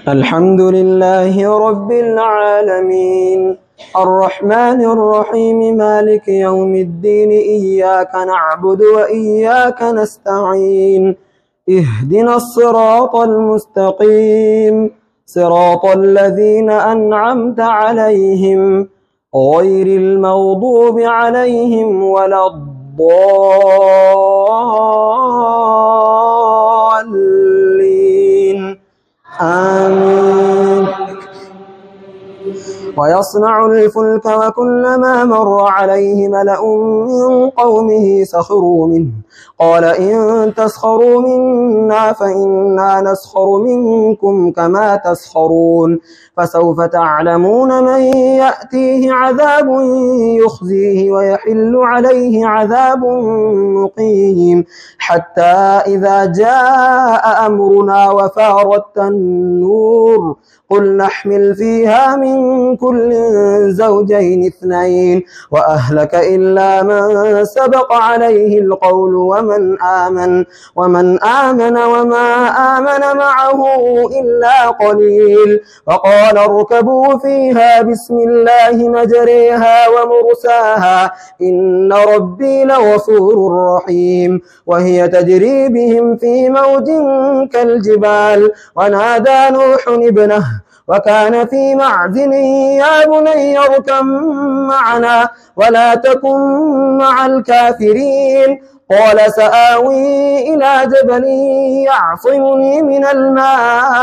الحمد لله رب العالمين الرحمن الرحيم مالك يوم الدين إياك نعبد وإياك نستعين اهدنا الصراط المستقيم صراط الذين أنعمت عليهم غير المغضوب عليهم ولا الضالين آمين. ويصنع الفلك وكلما مر عليه ملأ من قومه سخروا منه قال إن تسخروا منا فإنا نسخر منكم كما تسخرون فسوف تعلمون من يأتيه عذاب يخزيه ويحل عليه عذاب مقيم حتى إذا جاء أمرنا وفارت النور قل نحمل فيها من كل زوجين اثنين وأهلك إلا من سبق عليه القول ومن آمن وما آمن معه إلا قليل وقال اركبوا فيها بسم الله مجريها ومرساها إن ربي لغفور رحيم وهي تجري بهم في موج كالجبال ونادى نوح ابنه وكان في معزل يا بني اركب معنا ولا تكن مع الكافرين قال سآوي إلى جبل يعصمني من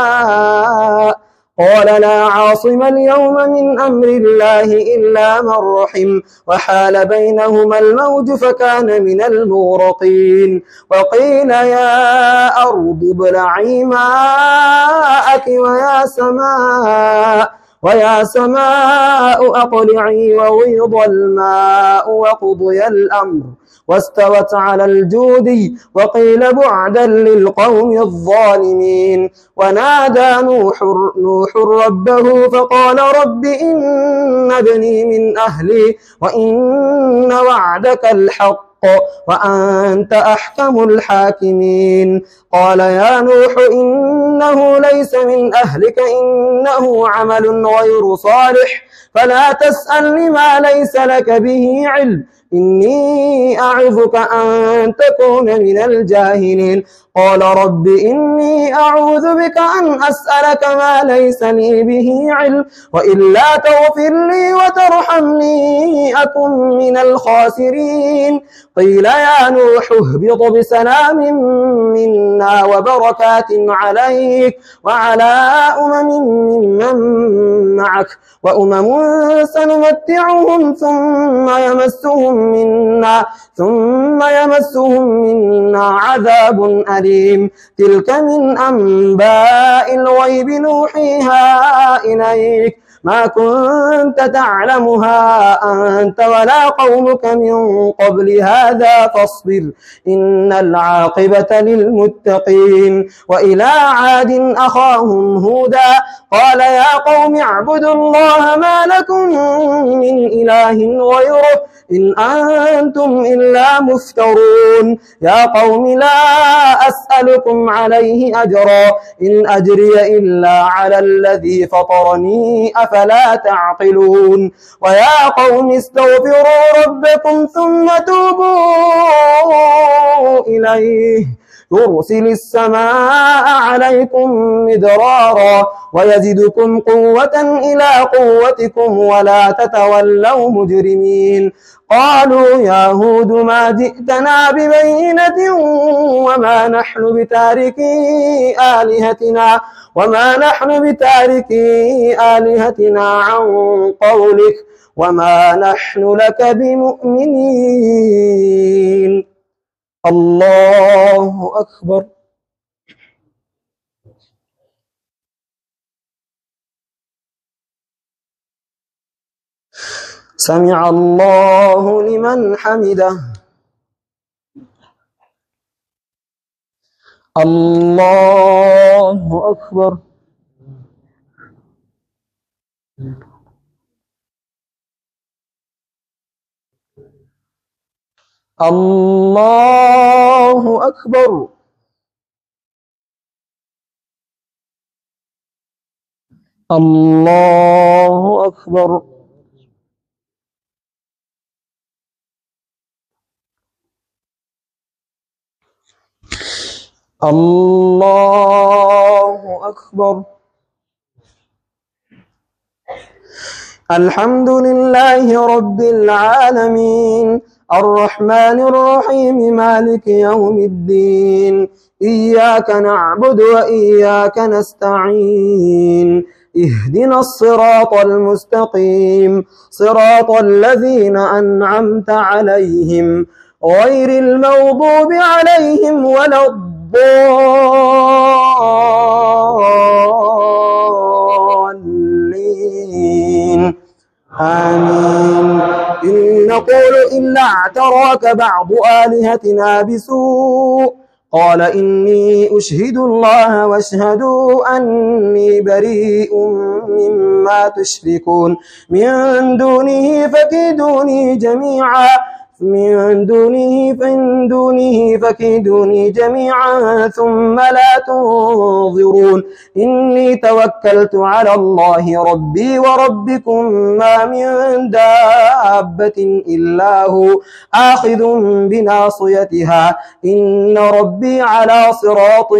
الماء قال لا عاصم اليوم من أمر الله إلا من رحم وحال بينهما الموج فكان من المغرقين وقيل يا أرض ابلعي ماءك ويا سماء أقلعي وغيض الماء وقضي الأمر واستوت على الجود وقيل بعدا للقوم الظالمين ونادى نوح ربه فقال رب إن ابني من أهلي وإن وعدك الحق وأنت أحكم الحاكمين قال يا نوح إنه ليس من أهلك إنه عمل غير صالح فلا تسألني ما ليس لك به علم إني أعظك أن تكون من الجاهلين قال رب إني أعوذ بك أن أسألك ما ليس لي به علم وإلا تغفر لي وترحمني أكن من الخاسرين قيل يا نوح اهبط بسلام منا وبركات عليك وعلى ممن معك وأمم سنمتعهم ثم يمسهم منا عذاب أليم تلك من أنباء الغيب نوحيها إليك ما كنت تعلمها أنت ولا قومك من قبل هذا فاصبر إن العاقبة للمتقين وإلى عاد أخاهم هودا قال يا قوم اعبدوا الله ما لكم من إله غيره إن أنتم إلا مفترون يا قوم لا أسألكم عليه أجرا إن أجري إلا على الذي فطرني أفلا تعقلون ويا قوم استغفروا ربكم ثم توبوا إليه يرسل السماء عليكم مدرارا ويزدكم قوة إلى قوتكم ولا تتولوا مجرمين قالوا يا هود ما جئتنا ببينة وما نحن بتاركي آلهتنا عن قولك وما نحن لك بمؤمنين الله أكبر. سمع الله لمن حمده. الله أكبر. الله أكبر. الله أكبر. الله أكبر. الحمد لله رب العالمين الرحمن الرحيم مالك يوم الدين إياك نعبد وإياك نستعين اهدنا الصراط المستقيم صراط الذين أنعمت عليهم غير المغضوب عليهم ولا الضالين آمين. إن نقول إلا اعتراك بعض آلهتنا بسوء قال إني أشهد الله واشهدوا أني بريء مما تشركون من دونه فكيدوني جميعا من دونه فكيدوني جميعا ثم لا تنظرون إني توكلت على الله ربي وربكم ما من دابة إلا هو آخذ بناصيتها إن ربي على صراط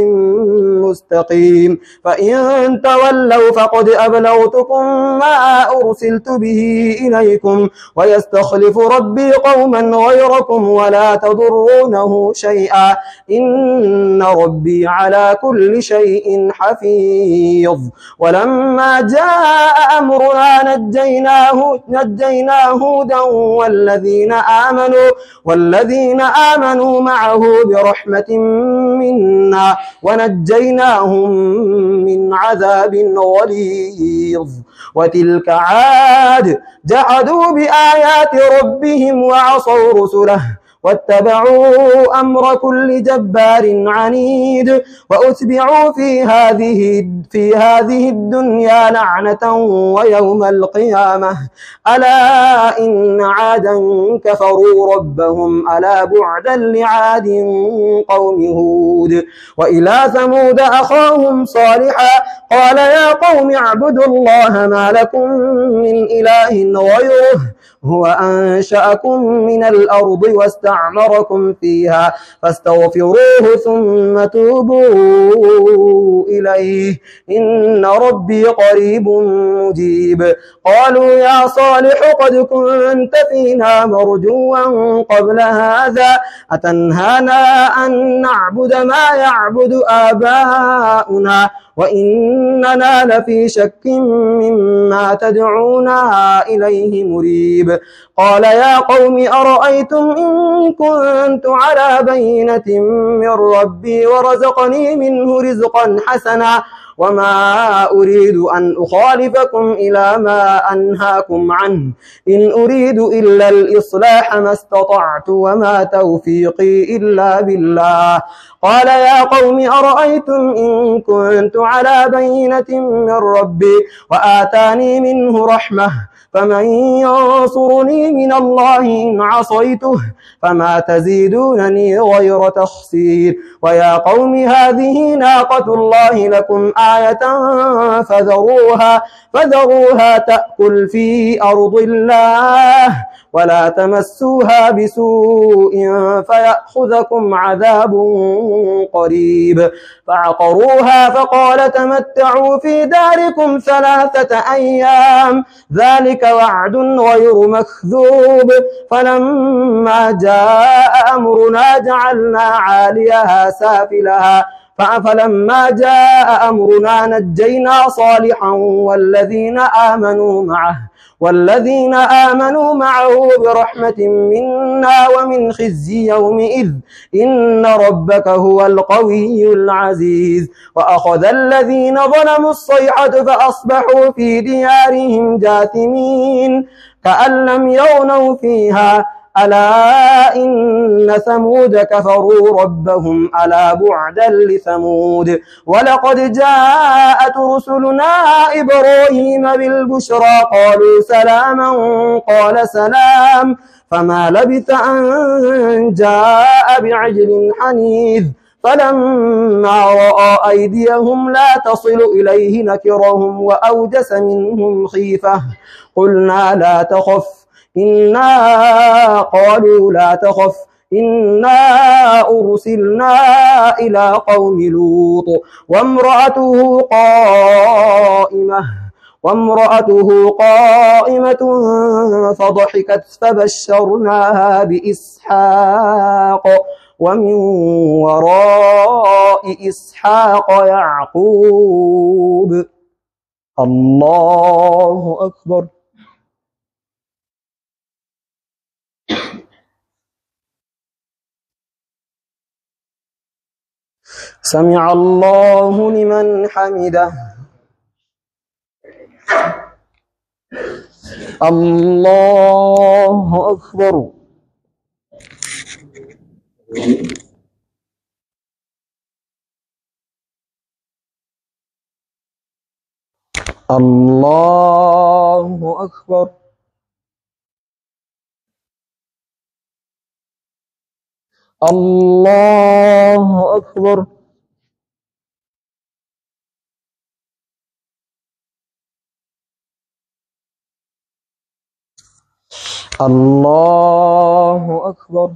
مستقيم فإن تولوا فقد أبلغتكم ما أرسلت به إليكم ويستخلف ربي قوما غيركم ولا تضرونه شيئا إن ربي على كل شيء حفيظ. ولما جاء أمرنا نجينا هودا والذين آمنوا معه برحمة منا ونجيناهم من عذاب غليظ. وتلك عاد جحدوا بآيات ربهم وعصوا رسله واتبعوا أمر كل جبار عنيد وأتبعوا في هذه الدنيا لعنة ويوم القيامة ألا إن عادا كفروا ربهم ألا بعدا لعاد قوم هود. وإلى ثمود أخاهم صالحا قال يا قوم اعبدوا الله ما لكم من إله غيره هو أنشأكم من الأرض واستعمركم فيها فاستغفروه ثم توبوا إليه إن ربي قريب مجيب. قالوا يا صالح قد كنت فينا مرجوا قبل هذا أتنهانا أن نعبد ما يعبد آباؤنا وإننا لفي شك مما تدعونا إليه مريب. قال يا قوم أرأيتم إن كنت على بينة من ربي ورزقني منه رزقا حسنا وما أريد أن أخالفكم إلى ما أنهاكم عنه إن أريد إلا الإصلاح ما استطعت وما توفيقي إلا بالله. قال يا قوم أرأيتم إن كنت على بينة من ربي وآتاني منه رحمة فمن ينصرني من الله إن عصيته فما تزيدونني غير تخسير. ويا قوم هذه ناقة الله لكم آية فذروها تأكل في أرض الله ولا تمسوها بسوء فيأخذكم عذاب قريب. فعقروها فقال تمتعوا في داركم 3 أيام ذلك وعد غير مكذوب. فلما جاء أمرنا جعلنا عاليها سافلها فلما جاء أمرنا نجينا صالحا والذين آمنوا معه برحمة منا ومن خزي يومئذ إن ربك هو القوي العزيز. وأخذ الذين ظلموا الصيحة فأصبحوا في ديارهم جاثمين كأن لم يغنوا فيها ألا إن ثمود كفروا ربهم ألا بعدا لثمود. ولقد جاءت رسلنا إبراهيم بالبشرى قالوا سلاما قال سلام فما لبث أن جاء بعجل حنيذ فلما رأى أيديهم لا تصل إليه نكرهم وأوجس منهم خيفة. قلنا لا تخف قالوا لا تخف إنا أرسلنا إلى قوم لوط وامرأته قائمة فضحكت فبشرناها بإسحاق ومن وراء إسحاق يعقوب. الله أكبر. سمع الله لمن حمده. الله أكبر. الله أكبر. الله أكبر. الله أكبر.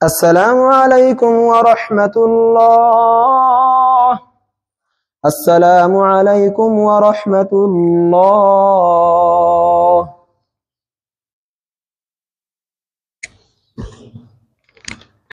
السلام عليكم ورحمة الله. السلام عليكم ورحمة الله.